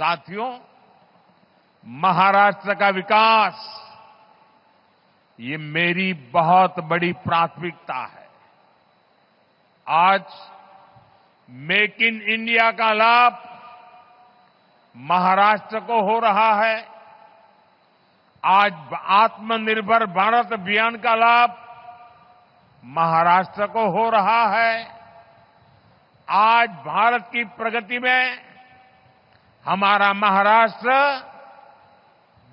साथियों, महाराष्ट्र का विकास ये मेरी बहुत बड़ी प्राथमिकता है। आज मेक इन इंडिया का लाभ महाराष्ट्र को हो रहा है। आज आत्मनिर्भर भारत अभियान का लाभ महाराष्ट्र को हो रहा है। आज भारत की प्रगति में हमारा महाराष्ट्र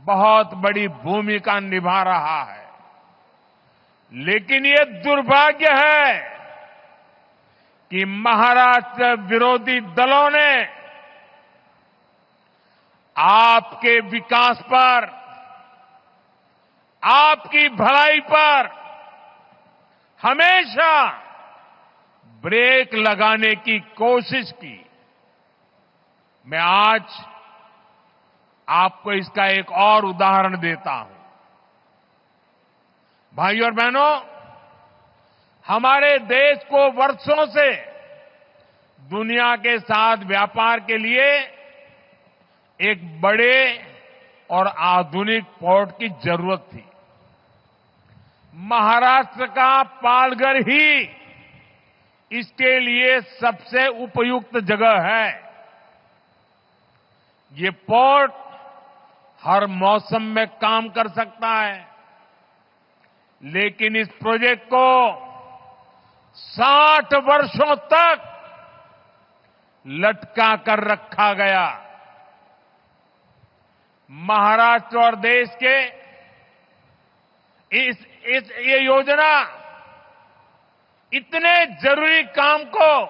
बहुत बड़ी भूमिका निभा रहा है। लेकिन ये दुर्भाग्य है कि महाराष्ट्र विरोधी दलों ने आपके विकास पर, आपकी भलाई पर हमेशा ब्रेक लगाने की कोशिश की। मैं आज आपको इसका एक और उदाहरण देता हूं। भाइयों और बहनों, हमारे देश को वर्षों से दुनिया के साथ व्यापार के लिए एक बड़े और आधुनिक पोर्ट की जरूरत थी। महाराष्ट्र का पालघर ही इसके लिए सबसे उपयुक्त जगह है। ये पोर्ट हर मौसम में काम कर सकता है, लेकिन इस प्रोजेक्ट को 60 वर्षों तक लटका कर रखा गया। महाराष्ट्र और देश के ये योजना इतने जरूरी काम को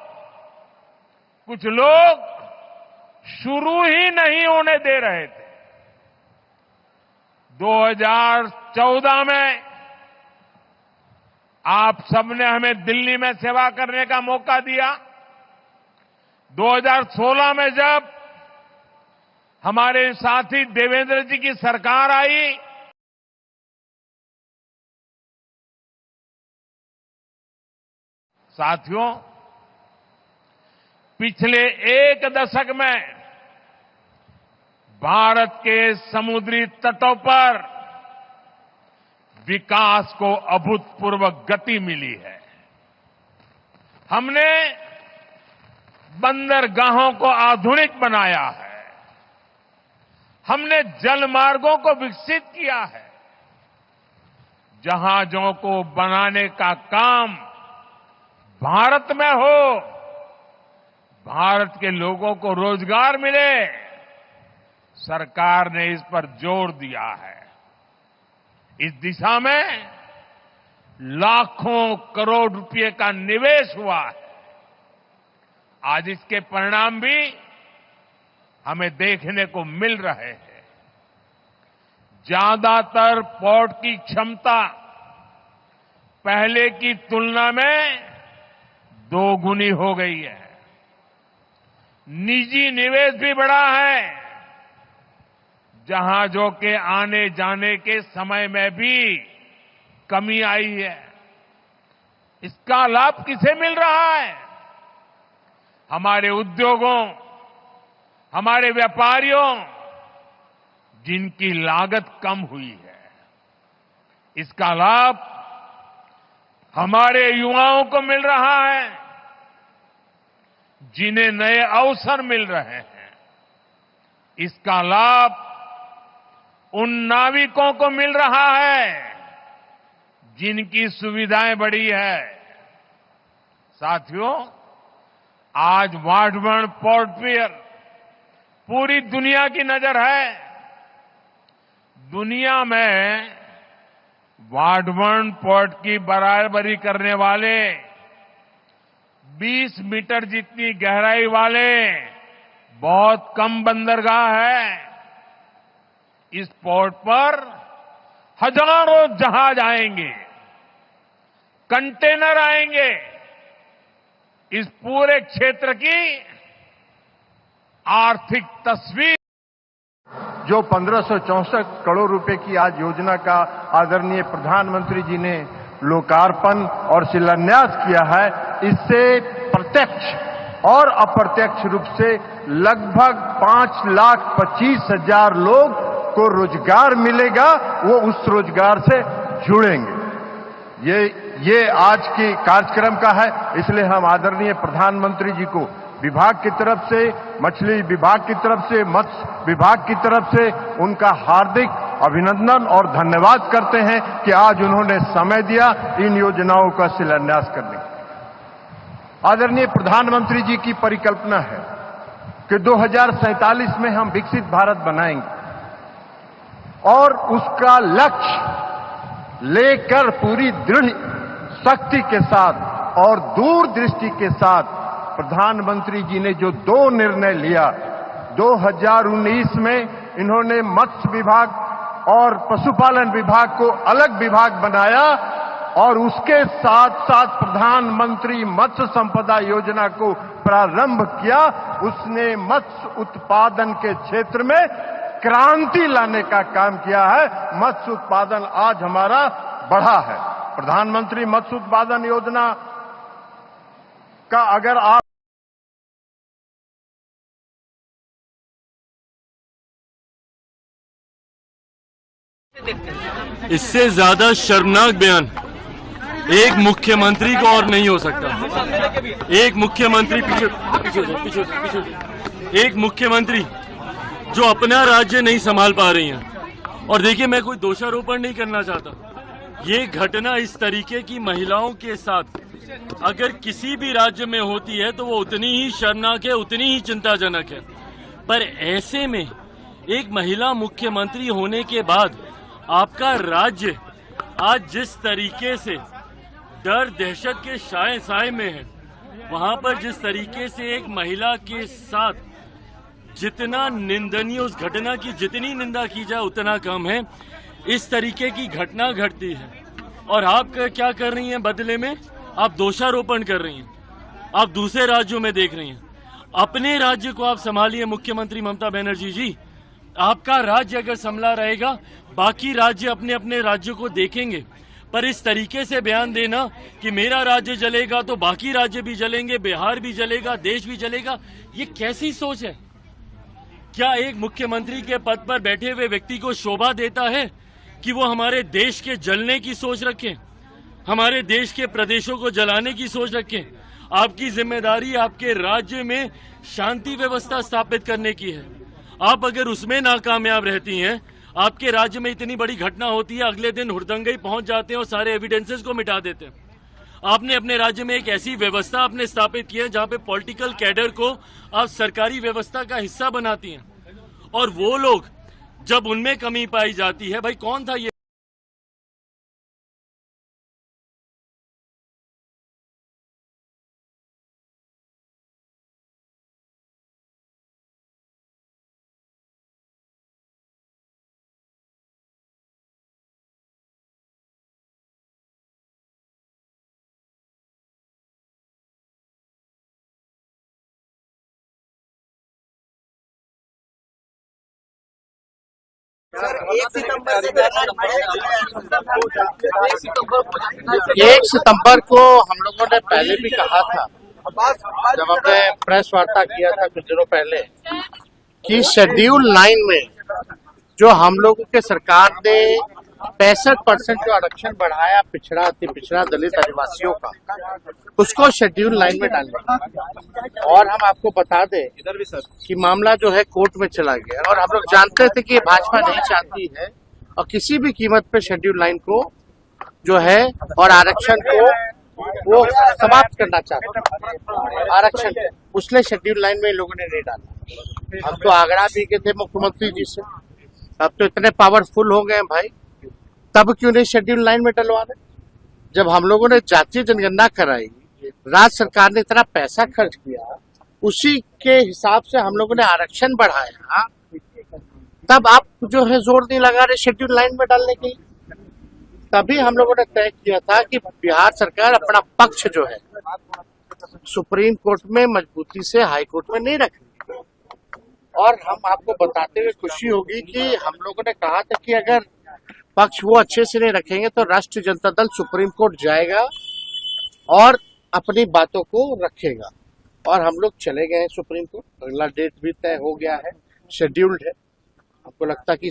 कुछ लोग शुरू ही नहीं होने दे रहे थे। 2014 में आप सबने हमें दिल्ली में सेवा करने का मौका दिया। 2016 में जब हमारे साथी देवेंद्र जी की सरकार आई, साथियों, पिछले एक दशक में भारत के समुद्री तटों पर विकास को अभूतपूर्व गति मिली है। हमने बंदरगाहों को आधुनिक बनाया है। हमने जल मार्गों को विकसित किया है। जहाजों को बनाने का काम भारत में हो, भारत के लोगों को रोजगार मिले, सरकार ने इस पर जोर दिया है। इस दिशा में लाखों करोड़ रुपए का निवेश हुआ है। आज इसके परिणाम भी हमें देखने को मिल रहे हैं। ज्यादातर पोर्ट की क्षमता पहले की तुलना में 2 गुनी हो गई है। निजी निवेश भी बढ़ा है। जहाजों के आने जाने के समय में भी कमी आई है। इसका लाभ किसे मिल रहा है? हमारे उद्योगों, हमारे व्यापारियों, जिनकी लागत कम हुई है। इसका लाभ हमारे युवाओं को मिल रहा है, जिन्हें नए अवसर मिल रहे हैं। इसका लाभ उन नाविकों को मिल रहा है जिनकी सुविधाएं बढ़ी है। साथियों, आज वाढवण पोर्ट पियर पूरी दुनिया की नजर है। दुनिया में वाढवण पोर्ट की बराबरी करने वाले 20 मीटर जितनी गहराई वाले बहुत कम बंदरगाह है। इस पोर्ट पर हजारों जहाज आएंगे, कंटेनर आएंगे। इस पूरे क्षेत्र की आर्थिक तस्वीर जो 1564 करोड़ रुपए की आज योजना का आदरणीय प्रधानमंत्री जी ने लोकार्पण और शिलान्यास किया है, इससे प्रत्यक्ष और अप्रत्यक्ष रूप से लगभग 5,25,000 लोग को रोजगार मिलेगा, वो उस रोजगार से जुड़ेंगे। ये आज की कार्यक्रम का है, इसलिए हम आदरणीय प्रधानमंत्री जी को विभाग की तरफ से, मछली विभाग की तरफ से, मत्स्य विभाग की तरफ से उनका हार्दिक अभिनंदन और धन्यवाद करते हैं कि आज उन्होंने समय दिया इन योजनाओं का शिलान्यास करने का। आदरणीय प्रधानमंत्री जी की परिकल्पना है कि 2047 में हम विकसित भारत बनाएंगे और उसका लक्ष्य लेकर पूरी दृढ़ शक्ति के साथ और दूरदृष्टि के साथ प्रधानमंत्री जी ने जो 2 निर्णय लिया, 2019 में इन्होंने मत्स्य विभाग और पशुपालन विभाग को अलग विभाग बनाया और उसके साथ साथ प्रधानमंत्री मत्स्य संपदा योजना को प्रारंभ किया। उसने मत्स्य उत्पादन के क्षेत्र में क्रांति लाने का काम किया है। मत्स्य उत्पादन आज हमारा बढ़ा है। प्रधानमंत्री मत्स्य उत्पादन योजना का अगर आप इससे ज्यादा शर्मनाक बयान एक मुख्यमंत्री को और नहीं हो सकता। एक मुख्यमंत्री एक मुख्यमंत्री जो अपना राज्य नहीं संभाल पा रही हैं। और देखिए, मैं कोई दोषारोपण नहीं करना चाहता, ये घटना इस तरीके की महिलाओं के साथ अगर किसी भी राज्य में होती है तो वो उतनी ही शर्मनाक है, उतनी ही चिंताजनक है। पर ऐसे में एक महिला मुख्यमंत्री होने के बाद आपका राज्य आज जिस तरीके से डर दहशत के साए में है, वहां पर जिस तरीके से एक महिला के साथ जितना निंदनीय, उस घटना की जितनी निंदा की जाए उतना कम है। इस तरीके की घटना घटती है और आप क्या कर रही हैं बदले में? आप दोषारोपण कर रही हैं, आप दूसरे राज्यों में देख रही हैं। अपने राज्य को आप संभालिए मुख्यमंत्री ममता बनर्जी जी। आपका राज्य अगर संभला रहेगा, बाकी राज्य अपने अपने राज्यों को देखेंगे। पर इस तरीके से बयान देना कि मेरा राज्य जलेगा तो बाकी राज्य भी जलेंगे, बिहार भी जलेगा, देश भी जलेगा, ये कैसी सोच है? क्या एक मुख्यमंत्री के पद पर बैठे हुए व्यक्ति को शोभा देता है कि वो हमारे देश के जलने की सोच रखें, हमारे देश के प्रदेशों को जलाने की सोच रखें? आपकी जिम्मेदारी आपके राज्य में शांति व्यवस्था स्थापित करने की है। आप अगर उसमें नाकामयाब रहती हैं, आपके राज्य में इतनी बड़ी घटना होती है, अगले दिन हुड़दंगई पहुंच जाते हैं और सारे एविडेंसेस को मिटा देते हैं। आपने अपने राज्य में एक ऐसी व्यवस्था आपने स्थापित की है जहां पे पॉलिटिकल कैडर को आप सरकारी व्यवस्था का हिस्सा बनाती हैं, और वो लोग जब उनमें कमी पाई जाती है, भाई कौन था ये? सर, 1 सितंबर को हम लोगों ने पहले भी कहा था, जब हमने प्रेस वार्ता किया था कुछ दिनों पहले, कि शेड्यूल 9 में जो हम लोगों के सरकार ने 65% जो आरक्षण बढ़ाया पिछड़ा, अति पिछड़ा, दलित, आदिवासियों का, उसको शेड्यूल 9 में डालने। और हम आपको बता दें कि मामला जो है कोर्ट में चला गया, और हम लोग जानते थे कि ये भाजपा नहीं चाहती है और किसी भी कीमत पे शेड्यूल 9 को जो है और आरक्षण को वो समाप्त करना चाहते हैं। आरक्षण उसने शेड्यूल 9 में इन लोगों ने नहीं डाला। हम तो आग्रह भी किए थे मुख्यमंत्री जी से, अब तो इतने पावरफुल हो गए हैं भाई, तब क्यों नहीं शेड्यूल 9 में डलवा रहे? जब हम लोगों ने जातीय जनगणना कराई, राज्य सरकार ने इतना पैसा खर्च किया, उसी के हिसाब से हम लोगों ने आरक्षण बढ़ाया, तब आप जो है जोर नहीं लगा रहे शेड्यूल 9 में डालने के लिए। तभी हम लोगों ने तय किया था कि बिहार सरकार अपना पक्ष जो है सुप्रीम कोर्ट में मजबूती से हाई कोर्ट में नहीं रखेगी। और हम आपको बताते हुए खुशी होगी कि हम लोगों ने कहा था कि अगर पक्ष वो अच्छे से नहीं रखेंगे तो राष्ट्रीय जनता दल सुप्रीम कोर्ट जाएगा और अपनी बातों को रखेगा। और हम लोग चले गए हैं सुप्रीम कोर्ट। अगला डेट भी तय हो गया है, शेड्यूल्ड है। आपको लगता कि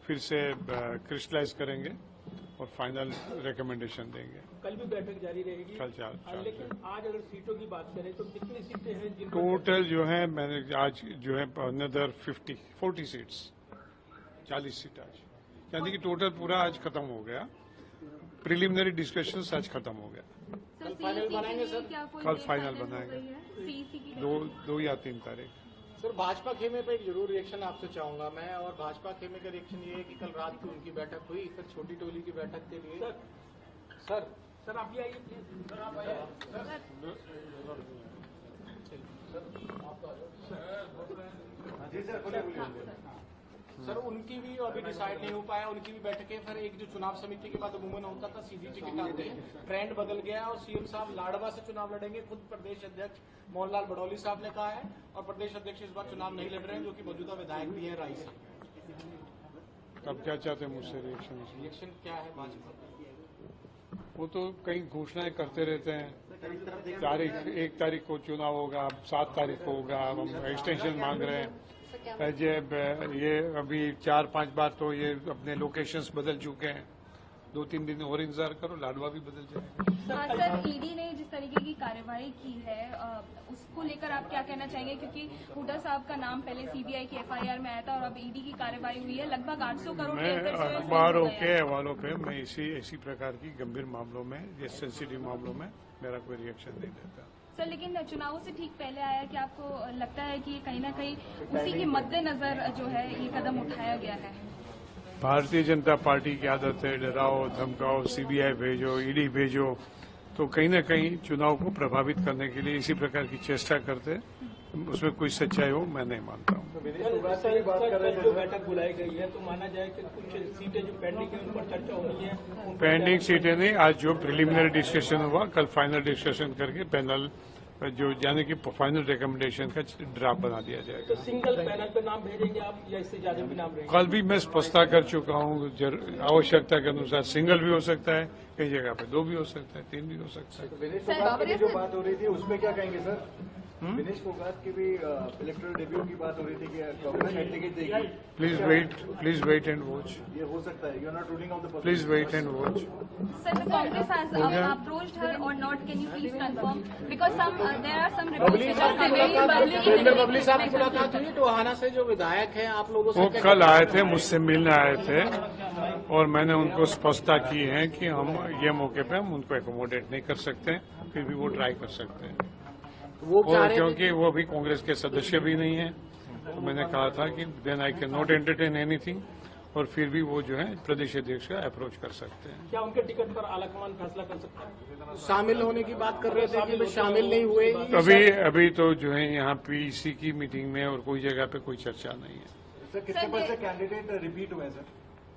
फिर से क्रिस्टलाइज करेंगे और फाइनल रिकमेंडेशन देंगे। कल भी बैठक जारी रहेगी। कल चार लेकिन आज अगर सीटों की बात करें तो कितनी सीटें हैं जिनको टोटल जो है मैंने आज जो है अनदर 40 सीट्स 40 सीट आज, यानी कि टोटल पूरा आज खत्म हो गया। प्रिलिमिनरी डिस्कशंस आज खत्म हो गया। कल फाइनल बनाएंगे सर? कल फाइनल बनाएंगे 2 या 3 तारीख। सर भाजपा खेमे पे एक जरूर रिएक्शन आपसे चाहूंगा मैं, और भाजपा खेमे का रिएक्शन ये है कि कल रात को उनकी बैठक हुई, फिर छोटी टोली की बैठक के लिए सर आप भी आइए प्लीज। सर आप आइए। सर उनकी भी अभी डिसाइड नहीं हो पाया, उनकी भी बैठकें। फिर एक जो चुनाव समिति के बाद अमूमन होता था सीधी टिकट आते हैं, ट्रेंड बदल गया और सीएम साहब लाडवा से चुनाव लड़ेंगे। खुद प्रदेश अध्यक्ष मोहनलाल बड़ौली साहब ने कहा है, और प्रदेश अध्यक्ष इस बार चुनाव नहीं लड़ रहे हैं, जो कि मौजूदा विधायक भी है राई से। अब क्या चाहते हैं मुझसे रिएक्शन? रिएक्शन क्या है भाजपा? वो तो कई घोषणाएं करते रहते हैं। तारीख 1 तारीख को चुनाव होगा, 7 तारीख को होगा, हम एक्सटेंशन मांग रहे हैं। ये अभी 4-5 बार तो ये अपने लोकेशंस बदल चुके हैं। 2-3 दिन और इंतजार करो, लाडवा भी बदल जाएगा। सर ईडी ने जिस तरीके की कार्रवाई की है उसको लेकर आप क्या कहना चाहेंगे? क्योंकि हुड्डा साहब का नाम पहले सीबीआई की एफआईआर में आया था और अब ईडी की कार्रवाई हुई है। लगभग 800 करोड़ मैं अखबारों के हवालों पे मैं इसी प्रकार की गंभीर मामलों में, ये सेंसिटिव मामलों में मेरा कोई रिएक्शन नहीं देता। सर लेकिन चुनावों से ठीक पहले आया कि आपको लगता है कि कहीं ना कहीं उसी के मद्देनजर जो है ये कदम उठाया गया है? भारतीय जनता पार्टी की आदत है डराओ धमकाओ, सीबीआई भेजो, ईडी भेजो, तो कहीं न कहीं चुनाव को प्रभावित करने के लिए इसी प्रकार की चेष्टा करते। उसमें कोई सच्चाई हो मैं नहीं मानता हूँ। जो बैठक बुलाई गई है तो माना जाए कि कुछ सीटें जो पेंडिंग है उन पर चर्चा होनी है। पेंडिंग सीटें नहीं, आज जो प्रिलिमिनरी डिस्कशन हुआ कल फाइनल डिस्कशन करके पैनल जो जाने की फाइनल रिकमेंडेशन का ड्राफ्ट बना दिया जाएगा। तो सिंगल पैनल पे नाम भेजेंगे आप या इससे ज्यादा भी नाम रहेंगे? कल भी मैं स्पष्टता कर चुका हूँ, आवश्यकता के अनुसार सिंगल भी हो सकता है, कई जगह पे 2 भी हो सकता है, 3 भी हो सकता है। विनेश फोगाट की जो बात हो रही थी उसमें क्या कहेंगे सर? विनेश फोगाट की भी इलेक्टोरल डेब्यू की बात हो रही थी कि कांग्रेस टिकट देगी। Please wait and watch. ये हो सकता है, you are not ruling out the possibility. Please wait and watch. Sir, the Congress has approached her or not? Can you please confirm? Because there are some reports which are Babli साहब की मुलाकात हुई टोहाना से, जो विधायक हैं आप लोगों से? वो कल आए थे, मुझसे मिलने आए थे और मैंने उनको स्पष्टता की है कि हम ये मौके पे हम उनको एकोमोडेट नहीं कर सकते, फिर भी वो ट्राई कर सकते हैं। और क्योंकि वो भी कांग्रेस के सदस्य भी नहीं है, तो मैंने कहा था कि then I can not entertain anything, और फिर भी वो जो है प्रदेश अध्यक्ष का अप्रोच कर सकते हैं। क्या उनके टिकट पर आलाकमान फैसला कर सकते हैं? शामिल होने की बात कर रहे थे कि वे शामिल नहीं हुए। अभी तो जो है यहाँ पीईसी की मीटिंग में और कोई जगह पे कोई चर्चा नहीं है। सर कितने पर से कैंडिडेट रिपीट हुए सर?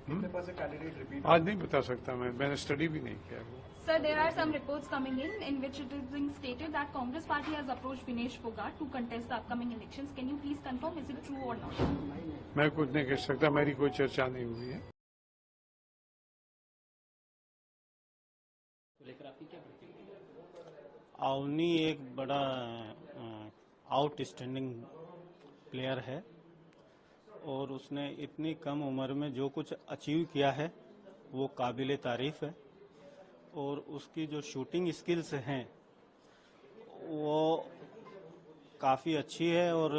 कितने पर से कैंडिडेट रिपीट? आज नहीं बता सकता मैंने स्टडी भी नहीं किया वो। Sir, there are some reports coming in which it is being stated that Congress party has approached Vinesh Fogart to contest the upcoming elections. Can you please confirm, is it true or not? मैं कुछ नहीं कह सकता, मेरी कोई चर्चा नहीं हुई है। अवनी एक बड़ा आउटस्टैंडिंग प्लेयर है और उसने इतनी कम उम्र में जो कुछ अचीव किया है वो काबिले तारीफ है, और उसकी जो शूटिंग स्किल्स हैं वो काफ़ी अच्छी है और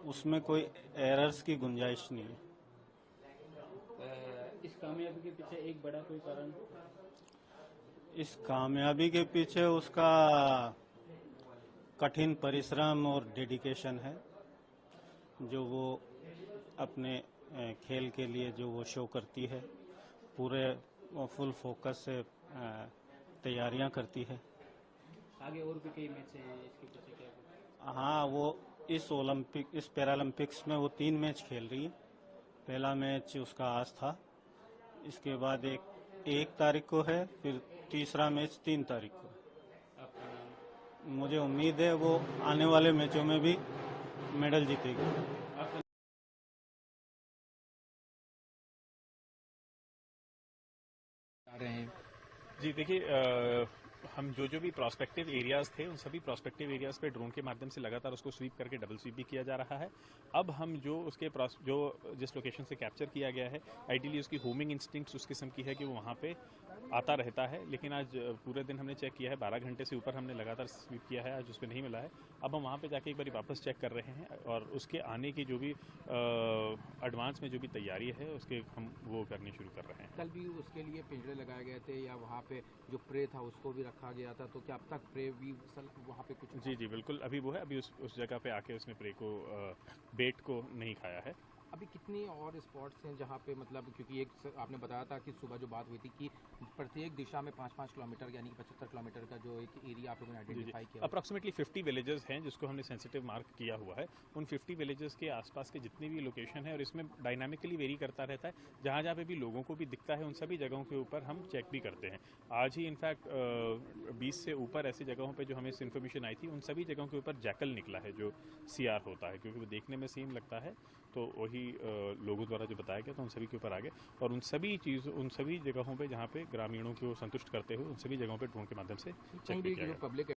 उसमें कोई एरर्स की गुंजाइश नहीं है। इस कामयाबी के पीछे एक बड़ा कोई कारण? इस कामयाबी के पीछे उसका कठिन परिश्रम और डेडिकेशन है, जो वो अपने खेल के लिए जो वो शो करती है, पूरे फुल फोकस से तैयारियां करती है। आगे और भी कई मैच है इसके पीछे क्या? हाँ, वो इस पैरालंपिक्स में वो 3 मैच खेल रही है। पहला मैच उसका आज था, इसके बाद एक तारीख को है, फिर तीसरा मैच 3 तारीख को है। मुझे उम्मीद है वो आने वाले मैचों में भी मेडल जीतेगी। जी देखिए, हम जो भी प्रोस्पेक्टिव एरियाज थे उन सभी प्रोस्पेक्टिव एरियाज पे ड्रोन के माध्यम से लगातार उसको स्वीप करके डबल स्वीप भी किया जा रहा है। अब हम जो जिस लोकेशन से कैप्चर किया गया है, आइडियली उसकी होमिंग इंस्टिंक्ट्स उस किस्म की है कि वो वहाँ पे आता रहता है, लेकिन आज पूरे दिन हमने चेक किया है, 12 घंटे से ऊपर हमने लगातार स्वीप किया है, आज उस पर नहीं मिला है। अब हम वहाँ पे जाके एक बार वापस चेक कर रहे हैं और उसके आने की जो भी एडवांस में जो भी तैयारी है उसके हम वो करनी शुरू कर रहे हैं। कल भी उसके लिए पिंजरे लगाए गए थे या वहाँ पे जो प्रे था उसको भी रखा गया था, तो क्या अब तक प्रे भी वहाँ पे कुछ? जी बिल्कुल, अभी वो है, अभी उस जगह पे आके उसने प्रे को बेट को नहीं खाया है। अभी कितनी और स्पॉट्स हैं जहाँ पे मतलब, क्योंकि एक आपने बताया था कि सुबह जो बात हुई थी कि प्रत्येक दिशा में 5-5 किलोमीटर यानी कि 75 किलोमीटर का जो एक एरिया आप लोगों ने आइडेंटिफाई किया। अप्रॉक्सीमेटली 50 विलेजेस हैं जिसको हमने सेंसिटिव मार्क किया हुआ है। उन 50 विलेजेस के आसपास के जितनी भी लोकेशन है, और इसमें डायनामिकली वेरी करता रहता है, जहाँ जहाँ पे भी लोगों को भी दिखता है उन सभी जगहों के ऊपर हम चेक भी करते हैं। आज ही इनफैक्ट 20 से ऊपर ऐसी जगहों पर जो हमें इन्फॉर्मेशन आई थी उन सभी जगहों के ऊपर जैकल निकला है, जो CR होता है, क्योंकि वो देखने में सेम लगता है, तो वही लोगों द्वारा जो बताया गया था उन सभी के ऊपर आगे, और उन सभी जगहों पे जहाँ पे ग्रामीणों को संतुष्ट करते हुए उन सभी जगहों पे ड्रोन के माध्यम से चेक किया गया। पब्लिक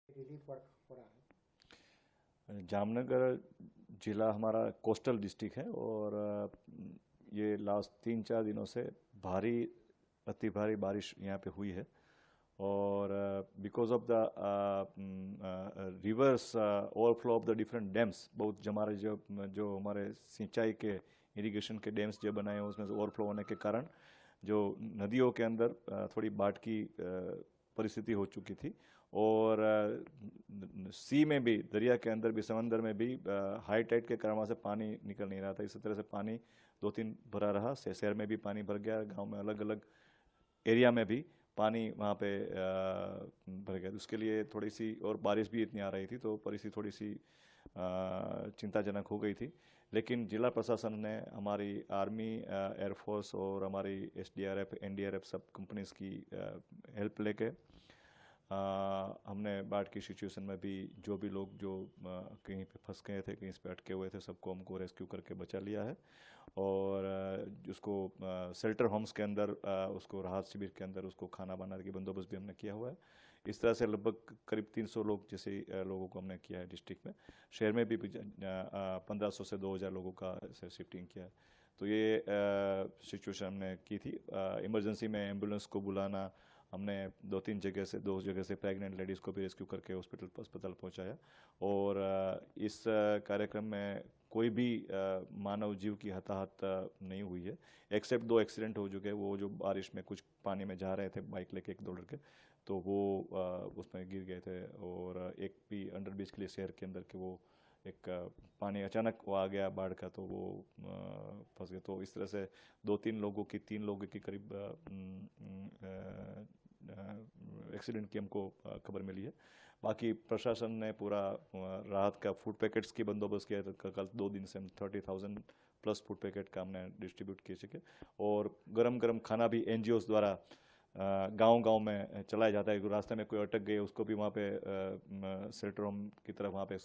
रिलीफ वर्क हो रहा है। जामनगर जिला हमारा कोस्टल डिस्ट्रिक्ट है और ये लास्ट 3-4 दिनों से अति भारी बारिश यहाँ पे हुई है, और because of the reverse overflow of the different dams, बहुत हमारे जो हमारे सिंचाई के इरिगेशन के डैम्स जो बनाए हैं उसमें से ओवरफ्लो होने के कारण जो नदियों के अंदर थोड़ी बाढ़ की परिस्थिति हो चुकी थी, और सी में भी, दरिया के अंदर भी, समंदर में भी हाई टाइड के कारण वहाँ से पानी निकल नहीं रहा था। इसी तरह से पानी 2-3 भरा रहा, शहर में भी पानी भर गया, गांव में अलग अलग एरिया में भी पानी वहाँ पे भर गया। उसके लिए थोड़ी सी, और बारिश भी इतनी आ रही थी तो परिस्थिति थोड़ी सी चिंताजनक हो गई थी, लेकिन जिला प्रशासन ने हमारी आर्मी, एयरफोर्स और हमारी SDRF, NDRF सब कंपनीज की हेल्प लेके हमने बाढ़ की सिचुएशन में भी जो भी लोग जो कहीं पे फंस गए थे, कहीं पे अटके हुए थे, सबको हमको रेस्क्यू करके बचा लिया है, और उसको शेल्टर होम्स के अंदर, उसको राहत शिविर के अंदर उसको खाना बनाने की बंदोबस्त भी हमने किया हुआ है। इस तरह से लगभग करीब 300 लोग जैसे लोगों को हमने किया है डिस्ट्रिक्ट में। शहर में भी 1500 से 2000 लोगों का शिफ्टिंग किया है। तो ये सिचुएशन हमने की थी। इमरजेंसी में एम्बुलेंस को बुलाना, हमने 2 जगह से प्रेग्नेंट लेडीज़ को भी रेस्क्यू करके अस्पताल पहुंचाया, और इस कार्यक्रम में कोई भी मानव जीव की हताहत नहीं हुई है, एक्सेप्ट 2 एक्सीडेंट हो चुके हैं। वो जो बारिश में कुछ पानी में जा रहे थे बाइक लेके 1-2 लड़के, तो वो उसमें गिर गए थे, और एक भी अंडर ब्रिज के लिए शहर के अंदर के वो एक पानी अचानक वो आ गया बाढ़ का, तो वो फंस गए। तो इस तरह से 3 लोगों की करीब एक्सीडेंट की हमको खबर मिली है। बाकी प्रशासन ने पूरा राहत का फूड पैकेट्स की बंदोबस्त किया था। कल 2 दिन से हम 30,000 प्लस फूड पैकेट का हमने डिस्ट्रीब्यूट किए सके, और गरम खाना भी NGOs द्वारा गांव में चलाया जाता है। रास्ते में कोई अटक गए उसको भी वहाँ पे शेल्टर होम की तरफ, वहाँ पे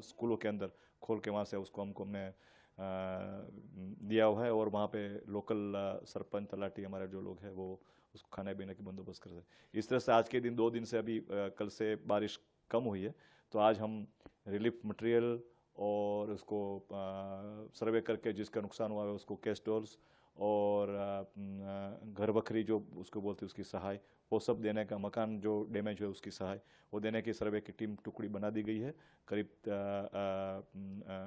स्कूलों के अंदर खोल के वहाँ से उसको हमने दिया हुआ है, और वहाँ पे लोकल सरपंच, तलाटी हमारे जो लोग हैं वो उसको खाने पीने की बंदोबस्त करते हैं। इस तरह से आज के दिन 2 दिन से अभी कल से बारिश कम हुई है, तो आज हम रिलीफ मटेरियल और उसको सर्वे करके जिसका नुकसान हुआ है उसको कैश डॉल्स और घर बकरी जो उसको बोलते हैं उसकी सहाय, वो सब देने का, मकान जो डैमेज है उसकी सहाय वो देने की सर्वे की टीम टुकड़ी बना दी गई है। करीब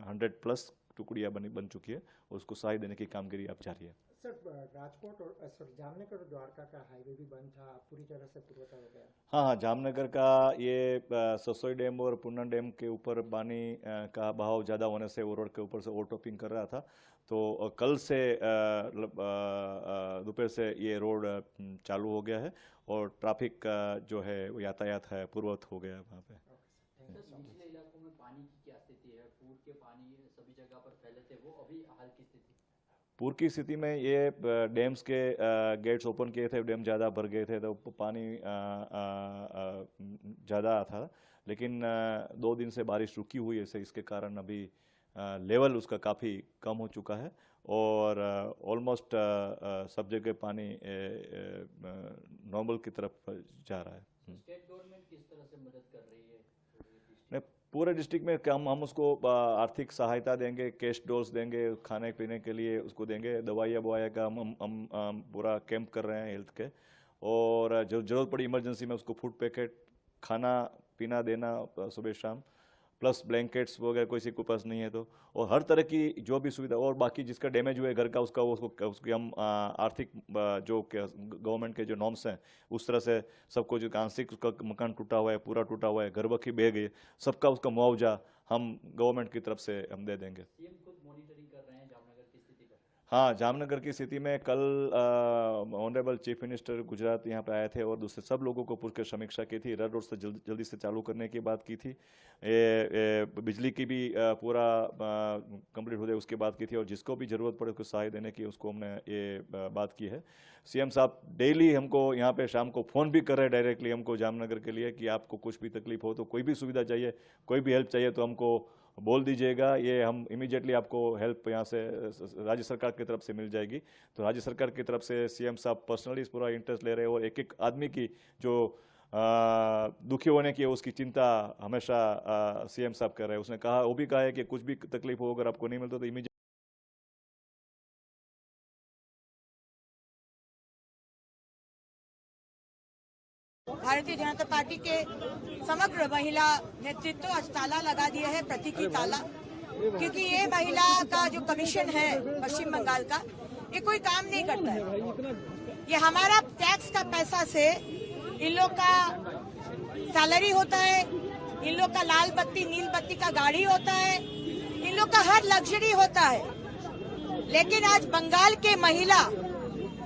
100+ टुकड़ियाँ बन चुकी है, उसको सहाय देने की कामगिरी अब जारी है। सर राजकोट और जामनगर और द्वारका का हाईवे भी बंद था, पूरी तरह से पूर्वता हो गया। हाँ, जामनगर का ये ससोई डैम और पूर्णा डैम के ऊपर पानी का बहाव ज़्यादा होने से वो रोड के ऊपर से ओवरटॉपिंग कर रहा था, तो कल से दोपहर से ये रोड चालू हो गया है और ट्रैफिक का जो है वो यातायात है पूर्ववत हो गया है वहाँ पे। निचले इलाकों में पानी की क्या स्थिति है? पूर के पानी सभी जगह पर फैले थे, वो अभी हाल की स्थिति? पूर की स्थिति में ये डैम्स के गेट्स ओपन किए थे, डैम ज़्यादा भर गए थे तो पानी ज़्यादा था, लेकिन 2 दिन से बारिश रुकी हुई है, इसके कारण अभी लेवल उसका काफ़ी कम हो चुका है और ऑलमोस्ट सब जगह पानी नॉर्मल की तरफ जा रहा है। स्टेट गवर्नमेंट किस तरह से मदद कर रही है? पूरे डिस्ट्रिक्ट में हम उसको आर्थिक सहायता देंगे, कैश डोल्स देंगे, खाने पीने के लिए उसको देंगे, दवाइयाँ का हम पूरा कैंप कर रहे हैं हेल्थ के, और जो जरूरत पड़ी इमरजेंसी में उसको फूड पैकेट, खाना पीना देना सुबह शाम, प्लस ब्लैंकेट्स वगैरह किसी के पास नहीं है तो, और हर तरह की जो भी सुविधा, और बाकी जिसका डैमेज हुआ है घर का उसकी हम आर्थिक जो गवर्नमेंट के जो नॉर्म्स हैं उस तरह से सबको, जो आंशिक उसका मकान टूटा हुआ है, पूरा टूटा हुआ है, घर बखी बह गई, सबका उसका मुआवजा हम गवर्नमेंट की तरफ से हम दे देंगे। सीएम खुद मॉनिटरिंग कर रहे हैं जामनगर की स्थिति का? हाँ, जामनगर की स्थिति में कल ऑनरेबल चीफ मिनिस्टर गुजरात यहाँ पे आए थे और दूसरे सब लोगों को पूछ कर समीक्षा की थी। रेड रोड से जल्दी से चालू करने की बात की थी, बिजली की भी पूरा कंप्लीट हो जाए उसकी बात की थी, और जिसको भी ज़रूरत पड़े उसको सहायता देने की उसको हमने ये बात की है। सीएम साहब डेली हमको यहाँ पे शाम को फ़ोन भी कर रहे हैं डायरेक्टली हमको जामनगर के लिए कि आपको कुछ भी तकलीफ हो तो, कोई भी सुविधा चाहिए, कोई भी हेल्प चाहिए तो हमको बोल दीजिएगा, ये हम इमीडिएटली आपको हेल्प यहाँ से राज्य सरकार की तरफ से मिल जाएगी। तो राज्य सरकार की तरफ से सीएम साहब पर्सनली इस पूरा इंटरेस्ट ले रहे हैं और एक एक आदमी की जो दुखी होने की है उसकी चिंता हमेशा सीएम साहब कर रहे हैं। उसने कहा, वो भी कहा है कि कुछ भी तकलीफ हो अगर आपको नहीं मिलता तो इमीडिएट भारतीय जनता पार्टी के समग्र महिला नेतृत्व आज ताला लगा दिया है, प्रतीकी ताला, क्योंकि ये महिला का जो कमीशन है पश्चिम बंगाल का, ये कोई काम नहीं करता है। ये हमारा टैक्स का पैसा से इन लोग का सैलरी होता है, इन लोग का लाल बत्ती नील बत्ती का गाड़ी होता है, इन लोग का हर लग्जरी होता है। लेकिन आज बंगाल के महिला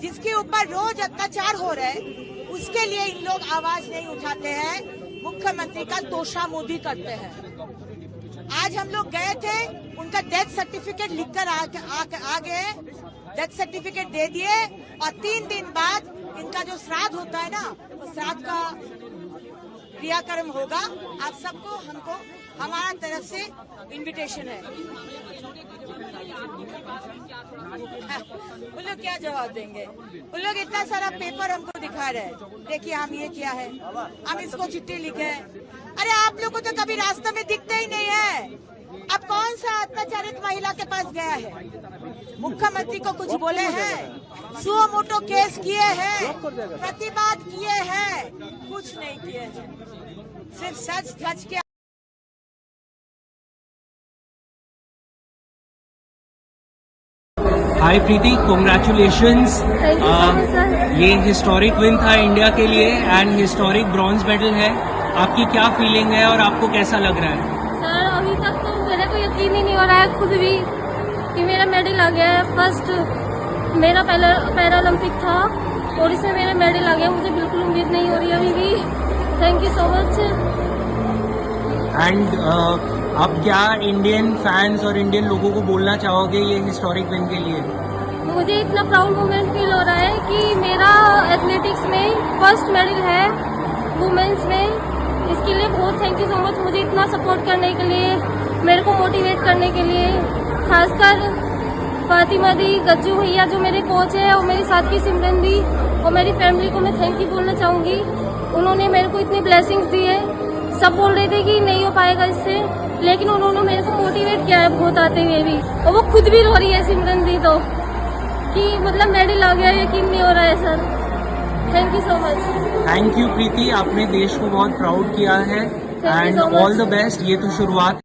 जिसके ऊपर रोज अत्याचार हो रहा है उसके लिए इन लोग आवाज नहीं उठाते हैं, मुख्यमंत्री का तोशामोदी करते हैं। आज हम लोग गए थे, उनका डेथ सर्टिफिकेट लिखकर आ गए, डेथ सर्टिफिकेट दे दिए, और 3 दिन बाद इनका जो श्राद्ध होता है ना, वो श्राद्ध का क्रियाक्रम होगा। आप सबको, हमको, हमारा तरफ से इनविटेशन है। उन लोग क्या जवाब देंगे? उन लोग इतना सारा पेपर हमको दिखा रहे हैं, देखिए हम ये किया है, हम इसको चिट्ठी लिखे है। अरे आप लोग को तो कभी रास्ते में दिखते ही नहीं है। अब कौन सा अत्याचारित महिला के पास गया है? मुख्यमंत्री को कुछ बोले हैं? सुओ मोटो केस किए हैं, प्रतिवाद किए हैं? कुछ नहीं किए हैं, सिर्फ सच के। हाय प्रीति, कॉन्ग्रेचुलेशंस। ये हिस्टोरिक विन था इंडिया के लिए एंड हिस्टोरिक ब्रॉन्ज मेडल है। आपकी क्या फीलिंग है और आपको कैसा लग रहा है? सर अभी तक तो मेरे को यकीन ही नहीं हो रहा है खुद भी कि मेरा मेडल आ गया है। फर्स्ट मेरा पैरालंपिक था और इसमें मेरा मेडल आ गया, मुझे बिल्कुल उम्मीद नहीं हो रही अभी भी। Thank you so much. And आप क्या इंडियन फैंस और इंडियन लोगों को बोलना चाहोगे ये हिस्टोरिक विन के लिए? मुझे इतना प्राउड मोमेंट फील हो रहा है कि मेरा एथलेटिक्स में फर्स्ट मेडल है वुमेन्स में। इसके लिए बहुत थैंक यू सो मच, मुझे इतना सपोर्ट करने के लिए, मेरे को मोटिवेट करने के लिए। खासकर फातिमा दी, गज्जू भैया जो मेरे कोच है, और मेरे साथ की सिमरन दी और मेरी फैमिली को मैं थैंक यू बोलना चाहूँगी। उन्होंने मेरे को इतनी ब्लेसिंग्स दी है। सब बोल रहे थे कि नहीं हो पाएगा इससे, लेकिन उन्होंने मेरे को मोटिवेट किया है बहुत आते हुए भी, और वो खुद भी रो रही है सिमरन दी तो, कि मतलब मेडल आ गया, यकीन नहीं हो रहा है sir. Thank you so much. Thank you Preeti, आपने देश को बहुत प्राउड किया है एंड ऑल द बेस्ट। ये तो शुरुआत